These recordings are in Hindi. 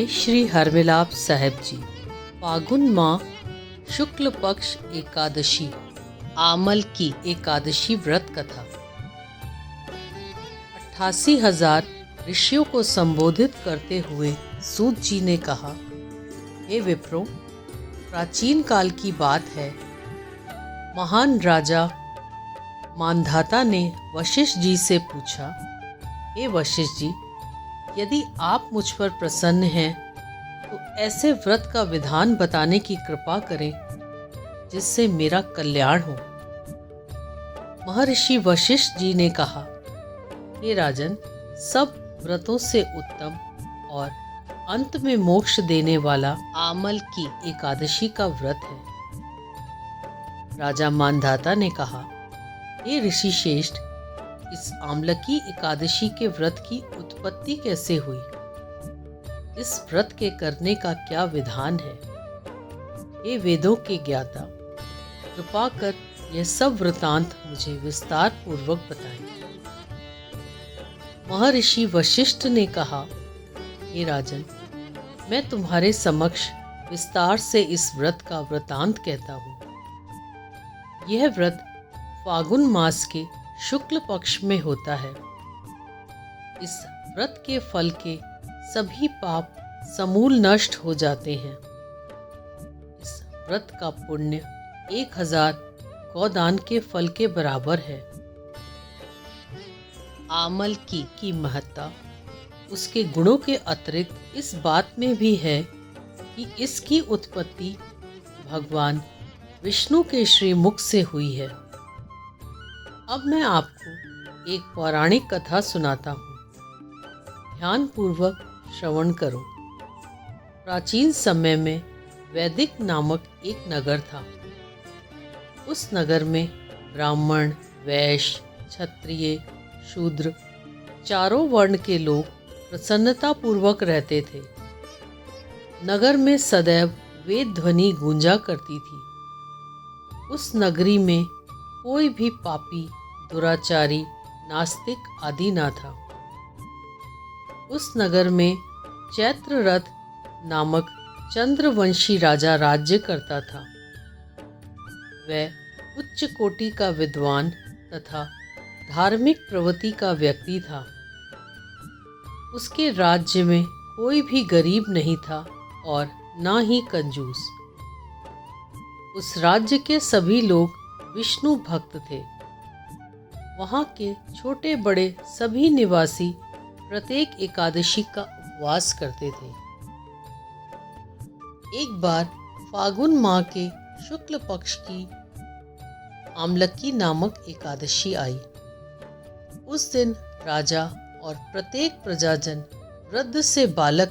श्री हरमिलाप साहेब जी। फागुन माह शुक्ल पक्ष एकादशी, आमल की एकादशी व्रत कथा। 88,000 ऋषियों को संबोधित करते हुए सूत जी ने कहा, हे विप्रो, प्राचीन काल की बात है। महान राजा मानधाता ने वशिष्ठ जी से पूछा, हे वशिष्ठ जी, यदि आप मुझ पर प्रसन्न हैं तो ऐसे व्रत का विधान बताने की कृपा करें जिससे मेरा कल्याण हो। महर्षि वशिष्ठ जी ने कहा, हे राजन, सब व्रतों से उत्तम और अंत में मोक्ष देने वाला आमल की एकादशी का व्रत है। राजा मानधाता ने कहा, हे ऋषि श्रेष्ठ, इस आमलकी एकादशी के व्रत की उत्पत्ति कैसे हुई? इस व्रत के करने का क्या विधान है? हे वेदों के ज्ञाता, कृपा कर यह सब वृतांत मुझे विस्तार पूर्वक बताएं। महर्षि वशिष्ठ ने कहा, हे राजन, मैं तुम्हारे समक्ष विस्तार से इस व्रत का वृतांत कहता हूँ। यह व्रत फागुन मास के शुक्ल पक्ष में होता है। इस व्रत के फल के सभी पाप समूल नष्ट हो जाते हैं। इस व्रत का पुण्य 1000 गौदान के फल के बराबर है। आमल की महत्ता उसके गुणों के अतिरिक्त इस बात में भी है कि इसकी उत्पत्ति भगवान विष्णु के श्रीमुख से हुई है। अब मैं आपको एक पौराणिक कथा सुनाता हूँ। ध्यान पूर्वक श्रवण करो। प्राचीन समय में वैदिक नामक एक नगर था। उस नगर में ब्राह्मण, वैश्य, क्षत्रिय, शूद्र चारों वर्ण के लोग प्रसन्नतापूर्वक रहते थे। नगर में सदैव वेद ध्वनि गूंजा करती थी। उस नगरी में कोई भी पापी, दुराचारी, नास्तिक आदि ना था। उस नगर में चैत्ररथ नामक चंद्रवंशी राजा राज्य करता था। वह उच्च कोटि का विद्वान तथा धार्मिक प्रवृत्ति का व्यक्ति था। उसके राज्य में कोई भी गरीब नहीं था और ना ही कंजूस। उस राज्य के सभी लोग विष्णु भक्त थे। वहाँ के छोटे बड़े सभी निवासी प्रत्येक एकादशी का उपवास करते थे। एक बार फागुन माह के शुक्ल पक्ष की आमलकी नामक एकादशी आई। उस दिन राजा और प्रत्येक प्रजाजन, वृद्ध से बालक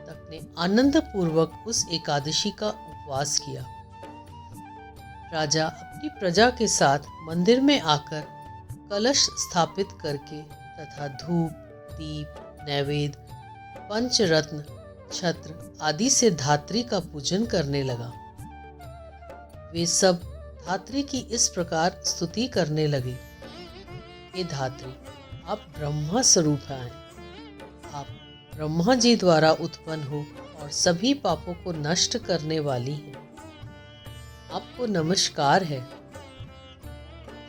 तक ने आनंद पूर्वक उस एकादशी का उपवास किया। राजा अपनी प्रजा के साथ मंदिर में आकर कलश स्थापित करके तथा धूप, दीप, नैवेद्य, पंचरत्न, छत्र आदि से धात्री का पूजन करने लगा। वे सब धात्री की इस प्रकार स्तुति करने लगे, हे धात्री, आप ब्रह्मा स्वरूप हैं। आप ब्रह्मा जी द्वारा उत्पन्न हो और सभी पापों को नष्ट करने वाली हैं। आपको नमस्कार है।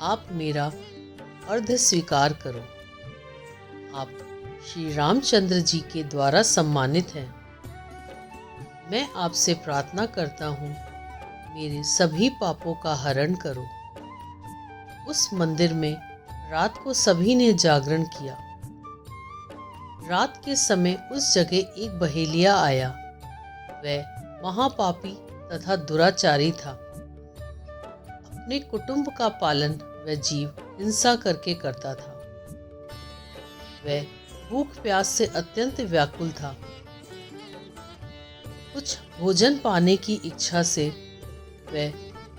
आप मेरा अर्घ्य स्वीकार करो। आप श्री रामचंद्र जी के द्वारा सम्मानित हैं। मैं आपसे प्रार्थना करता हूँ, मेरे सभी पापों का हरण करो। उस मंदिर में रात को सभी ने जागरण किया। रात के समय उस जगह एक बहेलिया आया। वह महापापी तथा दुराचारी था। अपने कुटुंब का पालन वह जीव हिंसा करके करता था। वह भूख प्यास से अत्यंत व्याकुल था। कुछ भोजन पाने की इच्छा से वह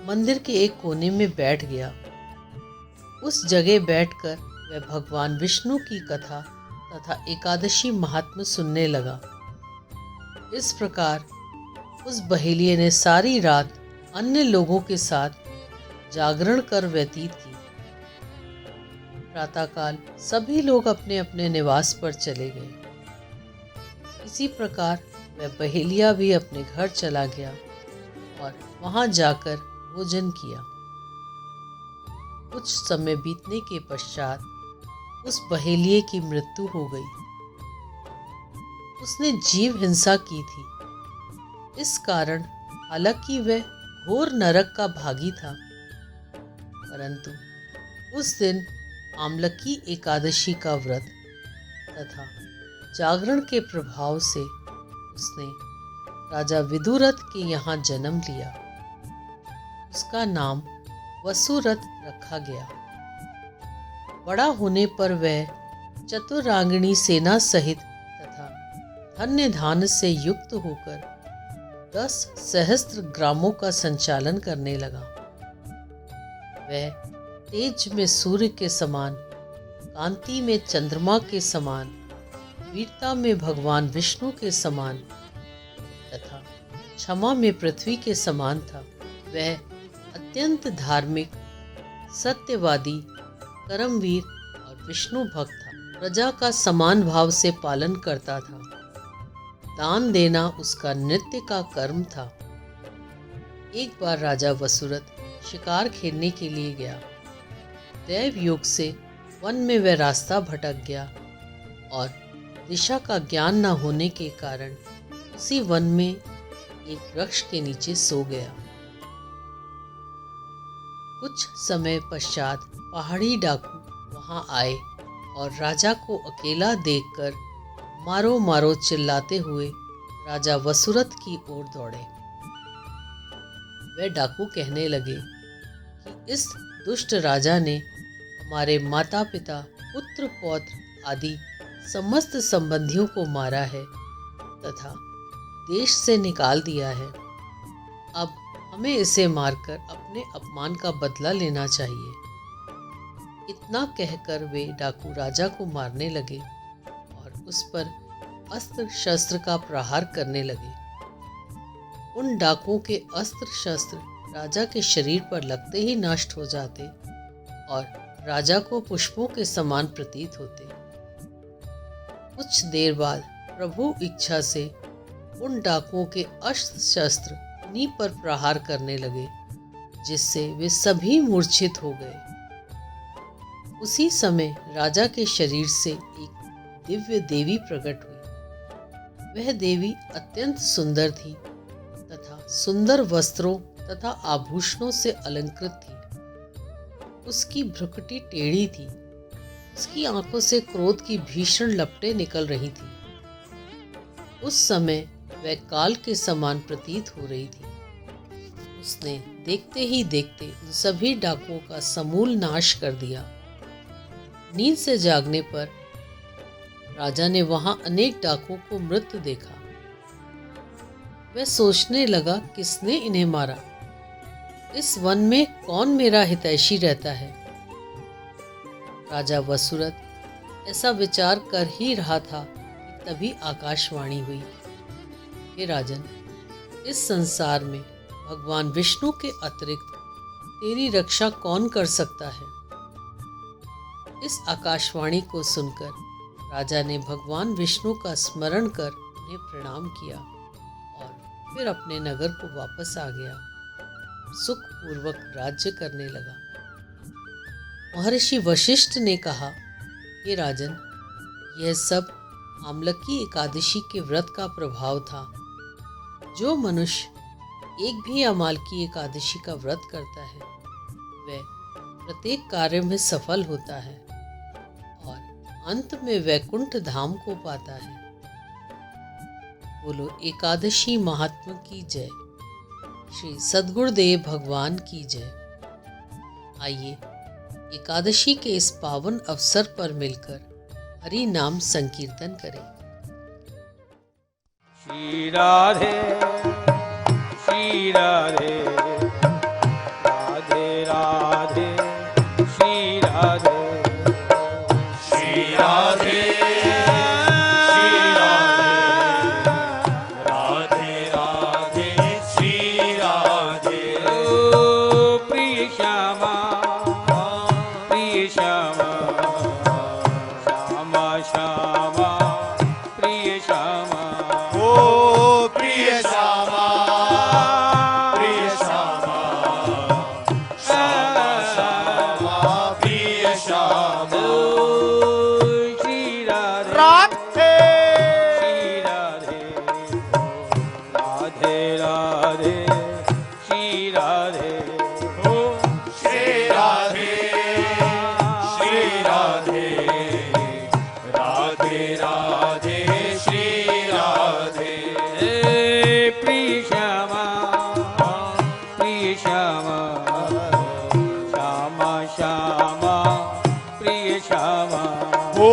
मंदिर के एक कोने में बैठ गया। उस जगह बैठकर वह भगवान विष्णु की कथा तथा एकादशी महात्म्य सुनने लगा। इस प्रकार उस बहेलिये ने सारी रात अन्य लोगों के साथ जागरण कर व्यतीत की। प्रातःकाल सभी लोग अपने अपने निवास पर चले गए। इसी प्रकार वह बहेलिया भी अपने घर चला गया और वहां जाकर भोजन किया। कुछ समय बीतने के पश्चात उस बहेलिये की मृत्यु हो गई। उसने जीव हिंसा की थी। इस कारण हालांकि वह घोर नरक का भागी था, परंतु उस दिन आमलकी एकादशी का व्रत तथा जागरण के प्रभाव से उसने राजा विदुरथ के यहाँ जन्म लिया। उसका नाम वसुरथ रखा गया। बड़ा होने पर वह चतुरांगिणी सेना सहित तथा धन्य धान्य से युक्त होकर 10 सहस्त्र ग्रामों का संचालन करने लगा। वह तेज में सूर्य के समान, कांति में चंद्रमा के समान, वीरता में भगवान विष्णु के समान तथा क्षमा में पृथ्वी के समान था। वह अत्यंत धार्मिक, सत्यवादी, कर्मवीर और विष्णु भक्त था। प्रजा का समान भाव से पालन करता था। दान देना उसका नित्य का कर्म था। एक बार राजा वसुरथ शिकार खेलने के लिए गया। दैव योग से वन में वह रास्ता भटक गया और दिशा का ज्ञान न होने के कारण उसी वन में एक वृक्ष के नीचे सो गया। कुछ समय पश्चात पहाड़ी डाकू वहां आए और राजा को अकेला देखकर मारो मारो चिल्लाते हुए राजा वसुरथ की ओर दौड़े। वे डाकू कहने लगे कि इस दुष्ट राजा ने हमारे माता पिता, पुत्र पौत्र आदि समस्त संबंधियों को मारा है तथा देश से निकाल दिया है। अब हमें इसे मारकर अपने अपमान का बदला लेना चाहिए। इतना कहकर वे डाकू राजा को मारने लगे और उस पर अस्त्र शस्त्र का प्रहार करने लगे। उन डाकुओं के अस्त्र शस्त्र राजा के शरीर पर लगते ही नष्ट हो जाते और राजा को पुष्पों के समान प्रतीत होते। कुछ देर बाद प्रभु इच्छा से उन डाकुओं के अस्त्र शस्त्र उन्हीं पर प्रहार करने लगे, जिससे वे सभी मूर्छित हो गए। उसी समय राजा के शरीर से एक दिव्य देवी प्रकट हुई। वह देवी अत्यंत सुंदर थी तथा सुंदर वस्त्रों तथा आभूषणों से अलंकृत थी। उसकी भ्रुकुटी टेढ़ी थी। उसकी आंखों से क्रोध की भीषण लपटें निकल रही थी। उस समय वह काल के समान प्रतीत हो रही थी। उसने देखते ही देखते उन सभी डाकुओं का समूल नाश कर दिया। नींद से जागने पर राजा ने वहां अनेक डाकुओं को मृत देखा। वह सोचने लगा, किसने इन्हें मारा? इस वन में कौन मेरा हितैषी रहता है? राजा वसुरथ ऐसा विचार कर ही रहा था कि तभी आकाशवाणी हुई, हे राजन, इस संसार में भगवान विष्णु के अतिरिक्त तेरी रक्षा कौन कर सकता है? इस आकाशवाणी को सुनकर राजा ने भगवान विष्णु का स्मरण कर उन्हें प्रणाम किया और फिर अपने नगर को वापस आ गया। सुखपूर्वक राज्य करने लगा। महर्षि वशिष्ठ ने कहा, हे राजन, यह सब आमलकी एकादशी के व्रत का प्रभाव था। जो मनुष्य एक भी अमालकी एकादशी का व्रत करता है वह प्रत्येक कार्य में सफल होता है और अंत में वैकुंठ धाम को पाता है। बोलो एकादशी महात्मा की जय। श्री सद्गुरुदेव भगवान की जय। आइए एकादशी के इस पावन अवसर पर मिलकर हरि नाम संकीर्तन करें। श्री राधे श्री राधे राधे राधे श्री राधे श्री राधे श्री राधे राधे राधे श्री राधे। ओ प्रिय श्यामा प्रिय श्यामा श्यामा श्यामा प्रिय श्यामा। ओ ओ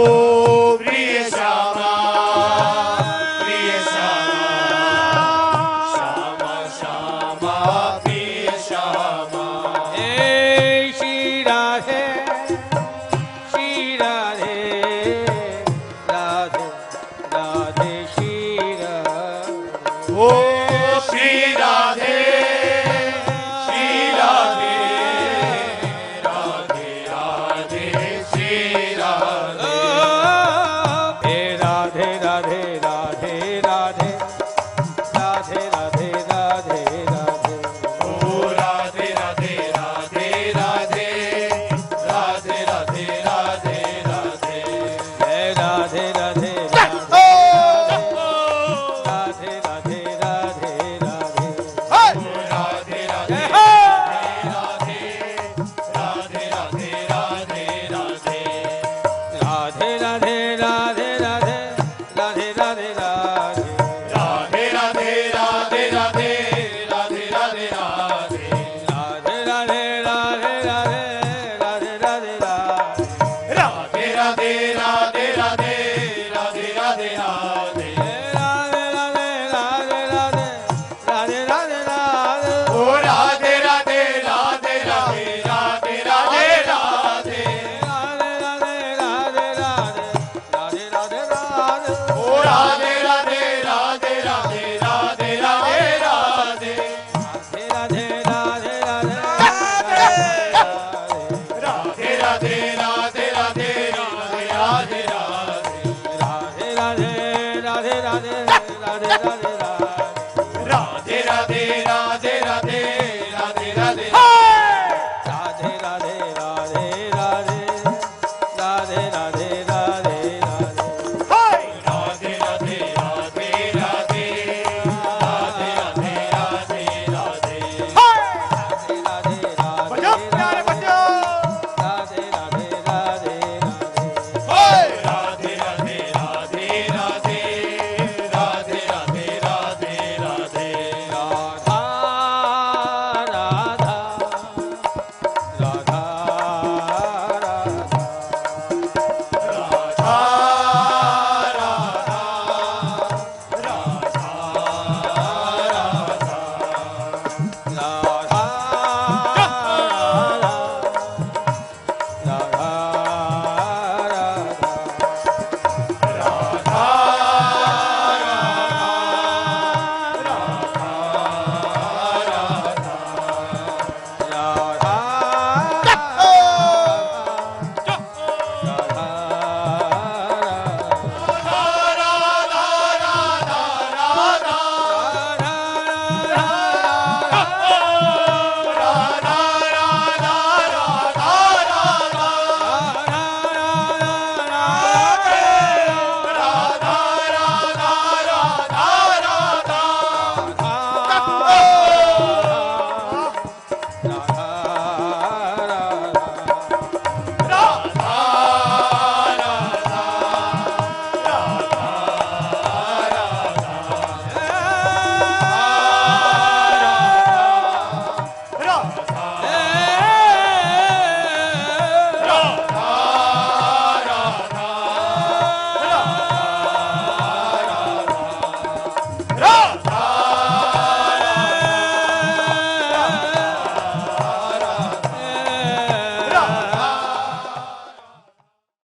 प्रिय श्यामा, प्रिय श्यामा, श्यामा श्यामा प्रिय श्यामा। हे श्री राधे, श्री राधे, राधे राधे श्री राधे। ओ श्री राधे, श्री राधे, राधे राधे श्री राधे। हे राधे राधे राधे राधे, राधे राधे राधे राधे। ओ राधे राधे राधे राधे, राधे राधे राधे राधे। हे राधे राधे राधे, राधे राधे राधे राधे। राधे राधे राधे राधे, राधे राधे राधे राधे। राधे राधे राधे राधे, राधे राधे राधे। राधे राधे राधे राधे, राधे राधे राधे। राधे राधे राधे राधे, राधे राधे राधे। राधे राधे राधे